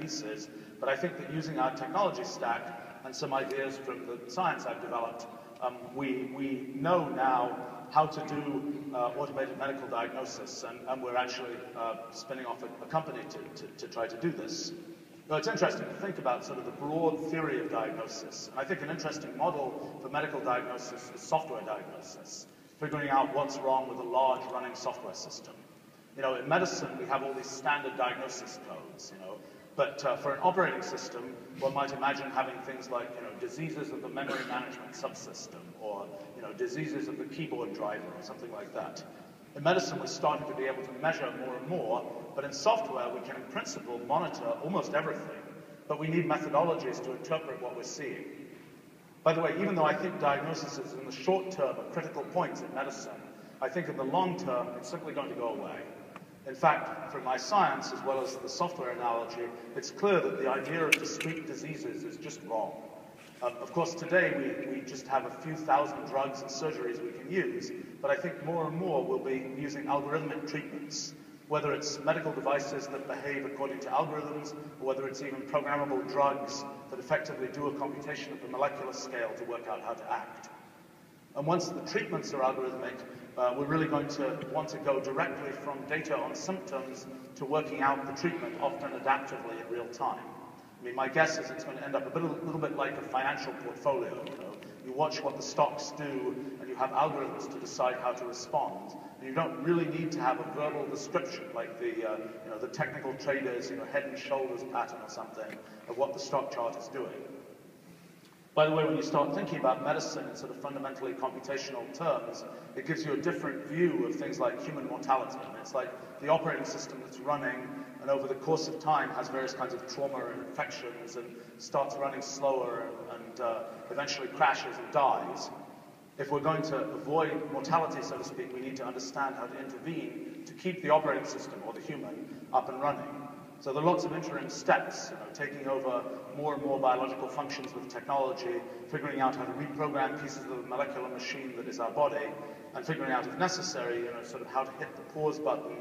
pieces, but I think that using our technology stack and some ideas from the science I've developed, we know now how to do automated medical diagnosis, and we're actually spinning off a company to try to do this. Now, it's interesting to think about sort of the broad theory of diagnosis, and I think an interesting model for medical diagnosis is software diagnosis, figuring out what's wrong with a large running software system. You know, in medicine, we have all these standard diagnosis codes, you know, but for an operating system, one might imagine having things like, you know, diseases of the memory management subsystem, or, you know, diseases of the keyboard driver, or something like that. In medicine, we're starting to be able to measure more and more, but in software, we can, in principle, monitor almost everything, but we need methodologies to interpret what we're seeing. By the way, even though I think diagnosis is in the short term a critical point in medicine, I think in the long term, it's simply going to go away. In fact, from my science, as well as the software analogy, it's clear that the idea of discrete diseases is just wrong. Of course, today we just have a few thousand drugs and surgeries we can use, but I think more and more we'll be using algorithmic treatments, whether it's medical devices that behave according to algorithms, or whether it's even programmable drugs that effectively do a computation at the molecular scale to work out how to act. And once the treatments are algorithmic, we're really going to want to go directly from data on symptoms to working out the treatment, often adaptively in real time. I mean, my guess is it's going to end up a little bit like a financial portfolio. You know, you watch what the stocks do, and you have algorithms to decide how to respond. And you don't really need to have a verbal description like the, you know, the technical traders, you know, head and shoulders pattern or something of what the stock chart is doing. By the way, when you start thinking about medicine in sort of fundamentally computational terms, it gives you a different view of things like human mortality. I mean, it's like the operating system that's running, and over the course of time has various kinds of trauma and infections, and starts running slower, and eventually crashes and dies. If we're going to avoid mortality, so to speak, we need to understand how to intervene to keep the operating system, or the human, up and running. So there are lots of interim steps, you know, taking over more and more biological functions with technology, figuring out how to reprogram pieces of the molecular machine that is our body, and figuring out, if necessary, you know, sort of how to hit the pause button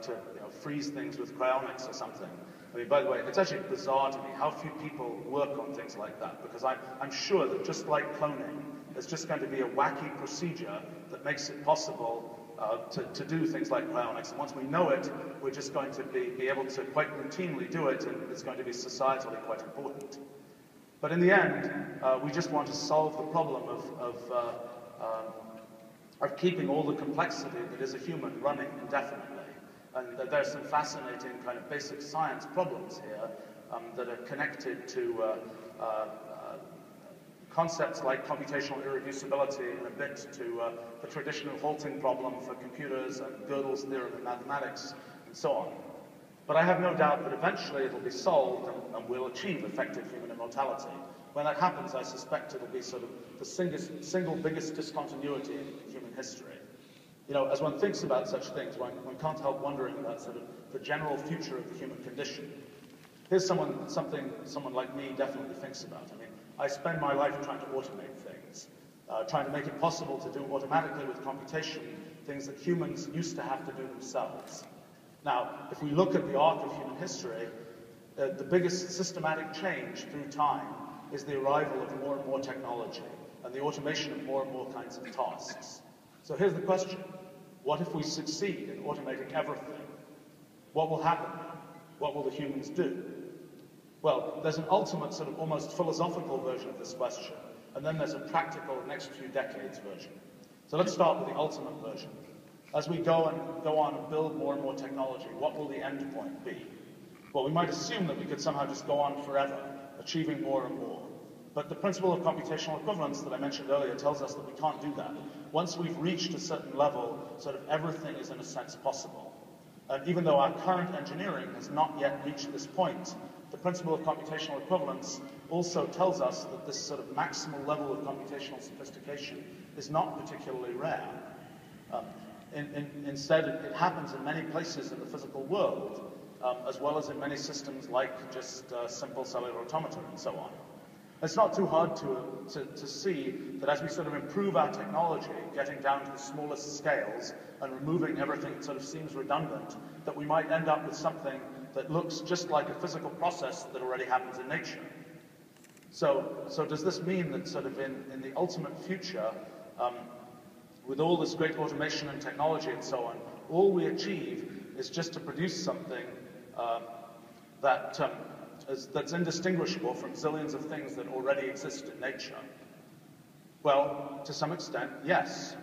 to, you know, freeze things with cryonics or something. I mean, by the way, it's actually bizarre to me how few people work on things like that, because I'm sure that just like cloning, there's just going to be a wacky procedure that makes it possible to do things like cryonics. And once we know it, we're just going to be able to quite routinely do it, and it's going to be societally quite important. But in the end, we just want to solve the problem of keeping all the complexity that is a human running indefinitely. And there's some fascinating kind of basic science problems here that are connected to concepts like computational irreducibility, and a bit to the traditional halting problem for computers, and Gödel's theorem in mathematics, and so on. But I have no doubt that eventually it'll be solved, and we'll achieve effective human immortality. When that happens, I suspect it'll be sort of the single biggest discontinuity in human history. You know, as one thinks about such things, one can't help wondering about sort of the general future of the human condition. Here's something someone like me definitely thinks about. I mean, I spend my life trying to automate things, trying to make it possible to do automatically with computation things that humans used to have to do themselves. Now, if we look at the arc of human history, the biggest systematic change through time is the arrival of more and more technology and the automation of more and more kinds of tasks. So here's the question. What if we succeed in automating everything? What will happen? What will the humans do? Well, there's an ultimate sort of almost philosophical version of this question, and then there's a practical next few decades version. So let's start with the ultimate version. As we go on and build more and more technology, what will the end point be? Well, we might assume that we could somehow just go on forever, achieving more and more. But the principle of computational equivalence that I mentioned earlier tells us that we can't do that. Once we've reached a certain level, sort of everything is in a sense possible. And even though our current engineering has not yet reached this point, the principle of computational equivalence also tells us that this sort of maximal level of computational sophistication is not particularly rare. Instead, it happens in many places in the physical world, as well as in many systems like just simple cellular automata and so on. It's not too hard to see that as we sort of improve our technology, getting down to the smallest scales and removing everything that sort of seems redundant, that we might end up with something that looks just like a physical process that already happens in nature. So does this mean that sort of in the ultimate future, with all this great automation and technology and so on, all we achieve is just to produce something that's indistinguishable from zillions of things that already exist in nature? Well, to some extent, yes.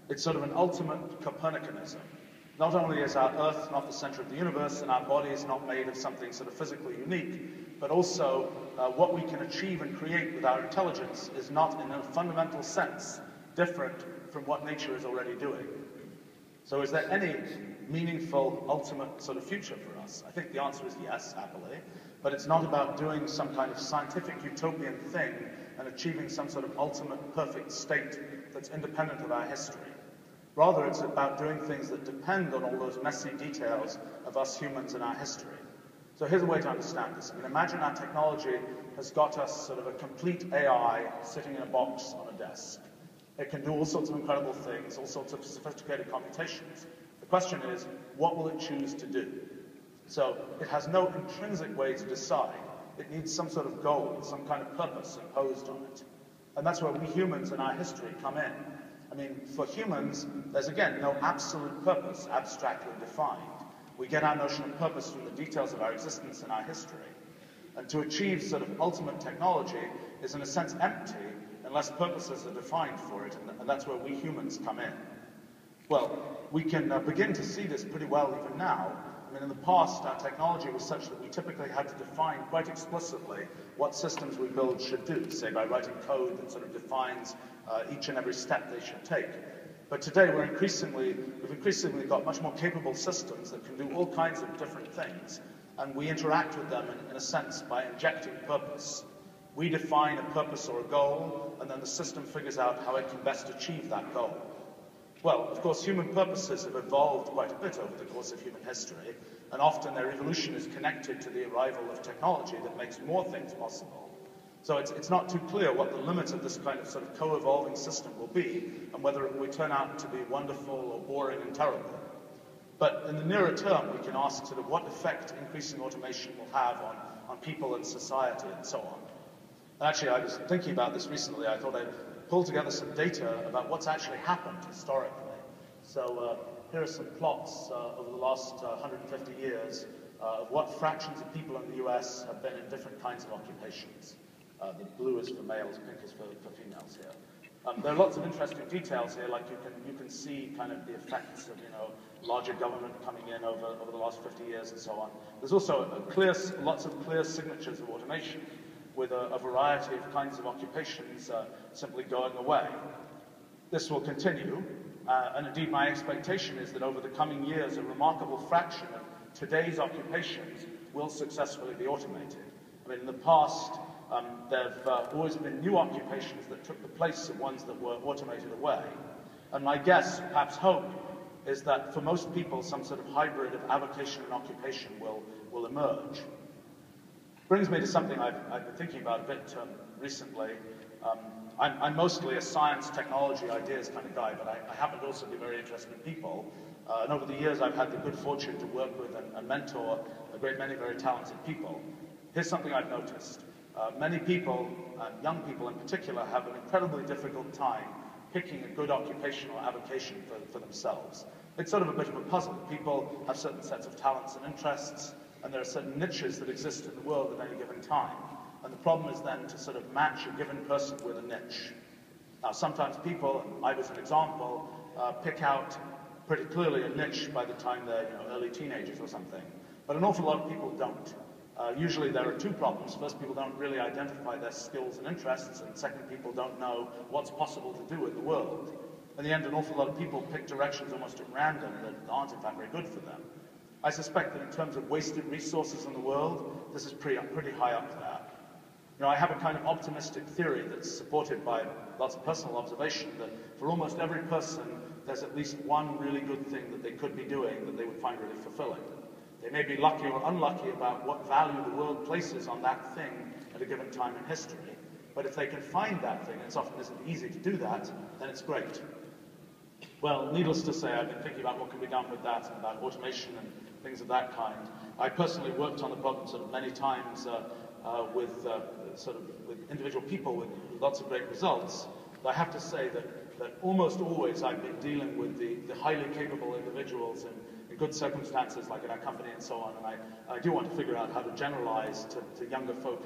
It's sort of an ultimate Copernicanism. Not only is our Earth not the center of the universe and our body is not made of something sort of physically unique, but also what we can achieve and create with our intelligence is not in a fundamental sense different from what nature is already doing. So is there any meaningful ultimate sort of future for us? I think the answer is yes, happily, but it's not about doing some kind of scientific utopian thing and achieving some sort of ultimate perfect state that's independent of our history. Rather, it's about doing things that depend on all those messy details of us humans and our history. So here's a way to understand this. I mean, imagine our technology has got us sort of a complete AI sitting in a box on a desk. It can do all sorts of incredible things, all sorts of sophisticated computations. The question is, what will it choose to do? So it has no intrinsic way to decide. It needs some sort of goal, some kind of purpose imposed on it. And that's where we humans and our history come in. I mean, for humans, there's again no absolute purpose abstractly defined. We get our notion of purpose from the details of our existence and our history. And to achieve sort of ultimate technology is in a sense empty unless purposes are defined for it, and that's where we humans come in. Well, we can begin to see this pretty well even now. I mean, in the past, our technology was such that we typically had to define quite explicitly what systems we build should do, say by writing code that sort of defines each and every step they should take. But today we've increasingly got much more capable systems that can do all kinds of different things, and we interact with them in a sense by injecting purpose. We define a purpose or a goal, and then the system figures out how it can best achieve that goal. Well, of course, human purposes have evolved quite a bit over the course of human history, and often their evolution is connected to the arrival of technology that makes more things possible. So it's not too clear what the limit of this kind of sort of co-evolving system will be, and whether it will turn out to be wonderful or boring and terrible. But in the nearer term, we can ask sort of what effect increasing automation will have on people and society and so on. And actually, I was thinking about this recently. I thought I'd pull together some data about what's actually happened historically. So here are some plots over the last 150 years of what fractions of people in the US have been in different kinds of occupations. The blue is for males, pink is for females here. There are lots of interesting details here, like you can see kind of the effects of larger government coming in over the last 50 years and so on. There's also lots of clear signatures of automation, with a variety of kinds of occupations simply going away. This will continue, and indeed my expectation is that over the coming years a remarkable fraction of today's occupations will successfully be automated. I mean, in the past, there have always been new occupations that took the place of ones that were automated away. And my guess, perhaps hope, is that for most people some sort of hybrid of avocation and occupation will emerge. Brings me to something I've been thinking about a bit recently. I'm mostly a science, technology, ideas kind of guy, but I happen to also be very interested in people. And over the years, I've had the good fortune to work with and mentor a great many very talented people. Here's something I've noticed. Many people, young people in particular, have an incredibly difficult time picking a good occupational avocation for themselves. It's sort of a bit of a puzzle. People have certain sets of talents and interests, and there are certain niches that exist in the world at any given time. And the problem is then to sort of match a given person with a niche. Now, sometimes people, and I was an example, pick out pretty clearly a niche by the time they're early teenagers or something. But an awful lot of people don't. Usually there are two problems. First, people don't really identify their skills and interests, and second, people don't know what's possible to do in the world. In the end, an awful lot of people pick directions almost at random that aren't in fact very good for them. I suspect that in terms of wasted resources in the world, this is pretty high up there. I have a kind of optimistic theory that's supported by lots of personal observation that for almost every person, there's at least one really good thing that they could be doing that they would find really fulfilling. They may be lucky or unlucky about what value the world places on that thing at a given time in history, but if they can find that thing, and it often isn't easy to do that, then it's great. Well, needless to say, I've been thinking about what can be done with that and about automation and things of that kind. I personally worked on the problem sort of many times with individual people with lots of great results. But I have to say that almost always I've been dealing with the highly capable individuals in good circumstances, like in our company and so on. And I do want to figure out how to generalize to younger folk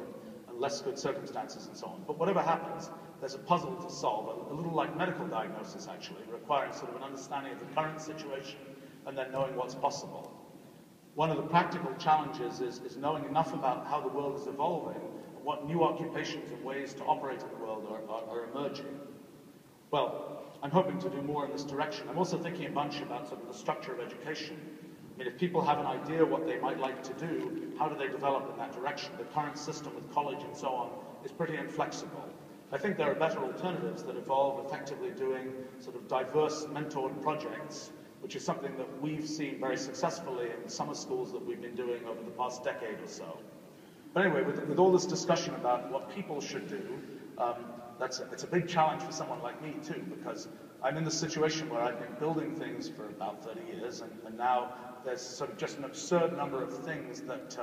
and less good circumstances and so on. But whatever happens, there's a puzzle to solve, a little like medical diagnosis actually, requiring sort of an understanding of the current situation and then knowing what's possible. One of the practical challenges is knowing enough about how the world is evolving and what new occupations and ways to operate in the world are emerging. Well, I'm hoping to do more in this direction. I'm also thinking a bunch about sort of the structure of education. I mean, if people have an idea what they might like to do, how do they develop in that direction? The current system with college and so on is pretty inflexible. I think there are better alternatives that involve effectively doing sort of diverse mentored projects, which is something that we've seen very successfully in summer schools that we've been doing over the past decade or so. But anyway, with all this discussion about what people should do, it's a big challenge for someone like me too, because I'm in the situation where I've been building things for about 30 years, and now there's sort of just an absurd number of things that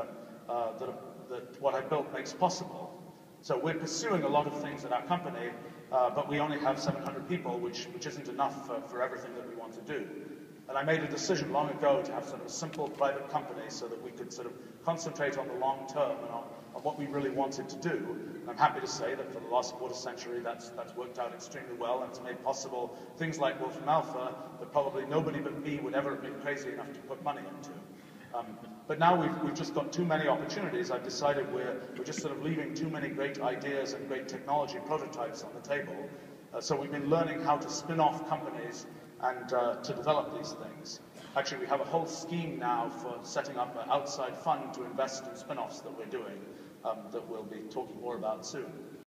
what I built makes possible. So we're pursuing a lot of things at our company, but we only have 700 people, which isn't enough for everything that we want to do. And I made a decision long ago to have sort of a simple private company so that we could sort of concentrate on the long term and on what we really wanted to do. And I'm happy to say that for the last quarter century, that's worked out extremely well, and it's made possible things like Wolfram Alpha that probably nobody but me would ever have been crazy enough to put money into. But now we've just got too many opportunities. I've decided we're just sort of leaving too many great ideas and great technology prototypes on the table. So we've been learning how to spin off companies and to develop these things. Actually, we have a whole scheme now for setting up an outside fund to invest in spin-offs that we're doing that we'll be talking more about soon.